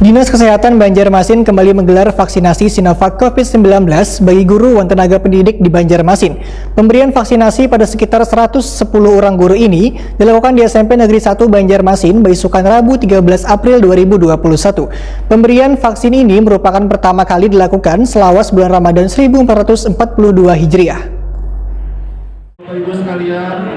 Dinas Kesehatan Banjarmasin kembali menggelar vaksinasi Sinovac COVID-19 bagi guru dan tenaga pendidik di Banjarmasin. Pemberian vaksinasi pada sekitar 110 orang guru ini dilakukan di SMP Negeri 1 Banjarmasin beisukan Rabu 13 April 2021. Pemberian vaksin ini merupakan pertama kali dilakukan selawas bulan Ramadan 1442 Hijriah. Ibu sekalian,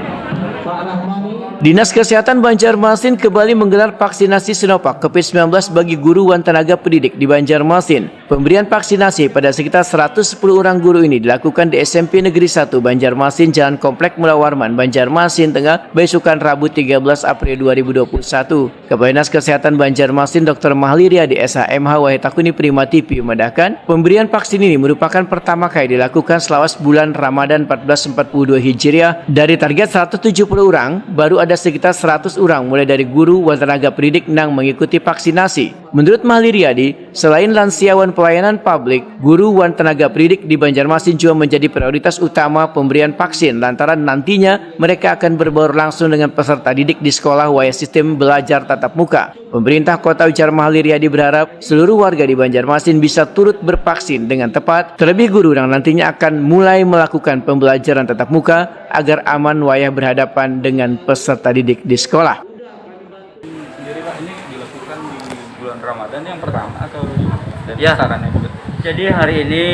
Dinas Kesehatan Banjarmasin kembali menggelar vaksinasi Sinovac COVID-19 bagi guru dan tenaga pendidik di Banjarmasin. Pemberian vaksinasi pada sekitar 110 orang guru ini dilakukan di SMP Negeri 1 Banjarmasin, Jalan Komplek Mula Warman, Banjarmasin Tengah, besukan Rabu 13 April 2021. Kepala Dinas Kesehatan Banjarmasin Dr. Mahli Riyadi SHMH Wahitakuni Prima TV memandangkan pemberian vaksin ini merupakan pertama kali dilakukan selawas bulan Ramadan 1442 Hijriah. Dari target 170 orang, baru ada sekitar 100 orang mulai dari guru dan tenaga pendidik yang mengikuti vaksinasi. Menurut Mahli Riyadi, selain lansia dan pelayanan publik, guru dan tenaga pendidik di Banjarmasin juga menjadi prioritas utama pemberian vaksin lantaran nantinya mereka akan berbaur langsung dengan peserta didik di sekolah via sistem belajar tatap muka. Pemerintah Kota ujar Mahli Riyadi berharap seluruh warga di Banjarmasin bisa turut bervaksin dengan tepat, terlebih guru yang nantinya akan mulai melakukan pembelajaran tatap muka agar aman wayah berhadapan dengan peserta didik di sekolah. Jadi Pak, ini dilakukan di bulan Ramadan yang pertama atau dari Ya. sasarannya juga? Jadi hari ini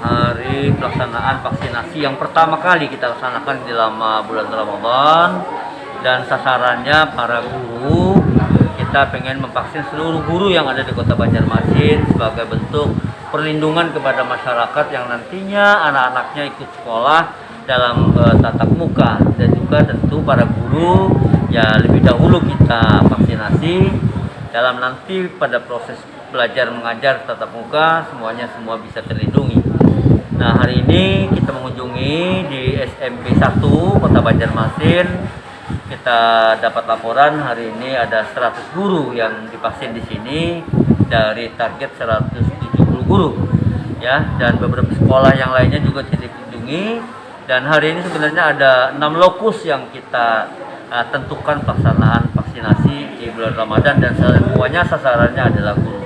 hari pelaksanaan vaksinasi yang pertama kali kita laksanakan di dalam bulan Ramadan, dan sasarannya para guru. Kita pengen memvaksin seluruh guru yang ada di Kota Banjarmasin sebagai bentuk perlindungan kepada masyarakat yang nantinya anak-anaknya ikut sekolah dalam tatap muka, dan juga tentu para guru ya lebih dahulu kita vaksinasi dalam nanti pada proses belajar mengajar tatap muka semua bisa terlindungi. Nah, hari ini kita mengunjungi di SMP 1 Kota Banjarmasin. Kita dapat laporan hari ini ada 100 guru yang divaksin di sini dari target 170 guru ya, dan beberapa sekolah yang lainnya juga kita kunjungi. Dan hari ini sebenarnya ada 6 lokus yang kita tentukan pelaksanaan vaksinasi di bulan Ramadan, dan semuanya sasarannya adalah guru.